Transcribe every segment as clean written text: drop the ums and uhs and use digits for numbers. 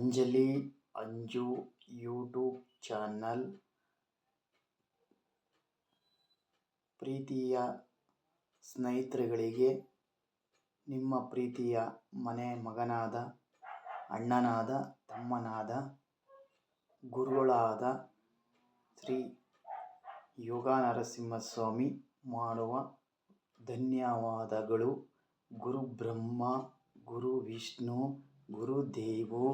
Anjali Anju YouTube channel ಪ್ರೀತಿಯ ಸ್ನೇಹಿತರುಗಳಿಗೆ, ನಿಮ್ಮ ಪ್ರೀತಿಯ ಮನೆ ಮಗನಾದ, ಅಣ್ಣನಾದ, ತಮ್ಮನಾದ, ಗುರುಗಳಾದ ಶ್ರೀ ಯೋಗ ನರಸಿಂಹಸ್ವಾಮಿ ಮಾಡುವ ಧನ್ಯವಾದಗಳು. ಗುರು ಬ್ರಹ್ಮ, ಗುರು ವಿಷ್ಣು, ಗುರು ದೇವೋ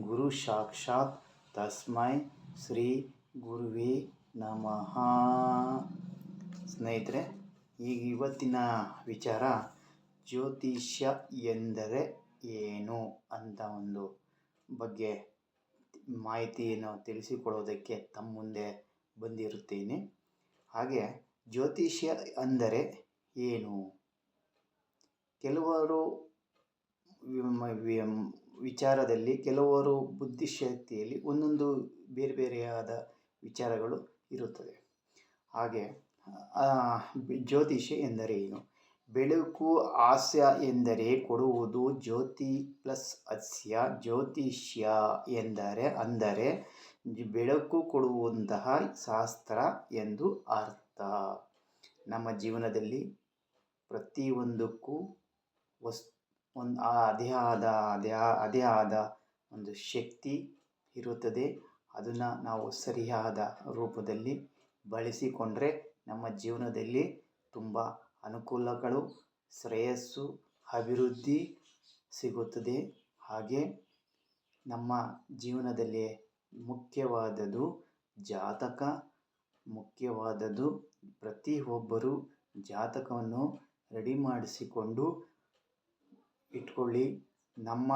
ಗುರು ಸಾಕ್ಷಾತ್ ತಸ್ಮೈ ಶ್ರೀ ಗುರುವೇ ನಮಃ. ಸ್ನೇಹಿತರೆ, ಇವತ್ತಿನ ವಿಚಾರ ಜ್ಯೋತಿಷ್ಯ ಎಂದರೆ ಏನು ಅಂತ ಒಂದು ಬಗ್ಗೆ ಮಾಹಿತಿಯನ್ನು ತಿಳಿಸಿಕೊಡೋದಕ್ಕೆ ತಮ್ಮ ಮುಂದೆ ಬಂದಿರುತ್ತೇನೆ. ಹಾಗೆ ಜ್ಯೋತಿಷ್ಯ ಅಂದರೆ ಏನು? ಕೆಲವರು ವಿಚಾರದಲ್ಲಿ, ಕೆಲವರು ಬುದ್ಧಿಶಕ್ತಿಯಲ್ಲಿ ಒಂದೊಂದು ಬೇರೆ ಬೇರೆಯಾದ ವಿಚಾರಗಳು ಇರುತ್ತದೆ. ಹಾಗೆ ಜ್ಯೋತಿಷ್ಯ ಎಂದರೆ ಏನು? ಬೆಳಕು ಹಾಸ್ಯ ಎಂದರೆ ಕೊಡುವುದು ಜ್ಯೋತಿ ಪ್ಲಸ್ ಹಾಸ್ಯ. ಜ್ಯೋತಿಷ್ಯ ಅಂದರೆ ಬೆಳಕು ಕೊಡುವಂತಹ ಶಾಸ್ತ್ರ ಎಂದು ಅರ್ಥ. ನಮ್ಮ ಜೀವನದಲ್ಲಿ ಪ್ರತಿಯೊಂದಕ್ಕೂ ಅದೇ ಆದ ಒಂದು ಶಕ್ತಿ ಇರುತ್ತದೆ. ಅದನ್ನು ನಾವು ಸರಿಯಾದ ರೂಪದಲ್ಲಿ ಬಳಸಿಕೊಂಡ್ರೆ ನಮ್ಮ ಜೀವನದಲ್ಲಿ ತುಂಬ ಅನುಕೂಲಗಳು, ಶ್ರೇಯಸ್ಸು, ಅಭಿವೃದ್ಧಿ ಸಿಗುತ್ತದೆ. ಹಾಗೆ ನಮ್ಮ ಜೀವನದಲ್ಲಿ ಮುಖ್ಯವಾದದ್ದು ಜಾತಕ. ಮುಖ್ಯವಾದದ್ದು ಪ್ರತಿಯೊಬ್ಬರು ಜಾತಕವನ್ನು ರೆಡಿ ಮಾಡಿಸಿಕೊಂಡು ಇಟ್ಕೊಳ್ಳಿ. ನಮ್ಮ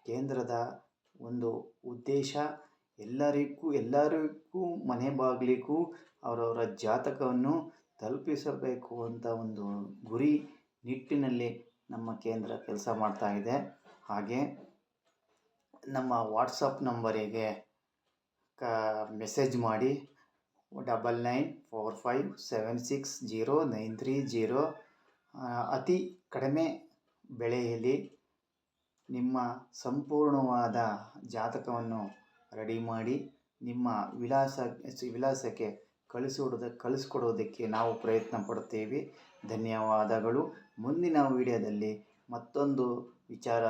ಕೇಂದ್ರದ ಒಂದು ಉದ್ದೇಶ ಎಲ್ಲರಿಗೂ ಮನೆ ಬಾಗಿಲಿಗೂ ಅವರವರ ಜಾತಕವನ್ನು ತಲುಪಿಸಬೇಕು ಅಂತ ಒಂದು ಗುರಿ ನಿಟ್ಟಿನಲ್ಲಿ ನಮ್ಮ ಕೇಂದ್ರ ಕೆಲಸ ಮಾಡ್ತಾ ಇದೆ. ಹಾಗೆ ನಮ್ಮ ವಾಟ್ಸಪ್ ನಂಬರಿಗೆ ಮೆಸೇಜ್ ಮಾಡಿ 9945760930. ಅತಿ ಕಡಿಮೆ ಬೆಲೆಯಲ್ಲಿ ನಿಮ್ಮ ಸಂಪೂರ್ಣವಾದ ಜಾತಕವನ್ನು ರೆಡಿ ಮಾಡಿ ನಿಮ್ಮ ವಿಳಾಸಕ್ಕೆ ಕಳಿಸ್ಕೊಡೋದಕ್ಕೆ ನಾವು ಪ್ರಯತ್ನ ಪಡುತ್ತೇವೆ. ಧನ್ಯವಾದಗಳು. ಮುಂದಿನ ವಿಡಿಯೋದಲ್ಲಿ ಮತ್ತೊಂದು ವಿಚಾರ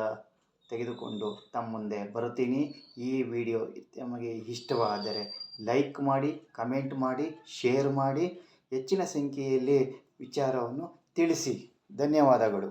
ತೆಗೆದುಕೊಂಡು ತಮ್ಮ ಮುಂದೆ ಬರುತ್ತೀನಿ. ಈ ವಿಡಿಯೋ ತಮಗೆ ಇಷ್ಟವಾದರೆ ಲೈಕ್ ಮಾಡಿ, ಕಮೆಂಟ್ ಮಾಡಿ, ಶೇರ್ ಮಾಡಿ, ಹೆಚ್ಚಿನ ಸಂಖ್ಯೆಯಲ್ಲಿ ವಿಚಾರವನ್ನು ತಿಳಿಸಿ. ಧನ್ಯವಾದಗಳು.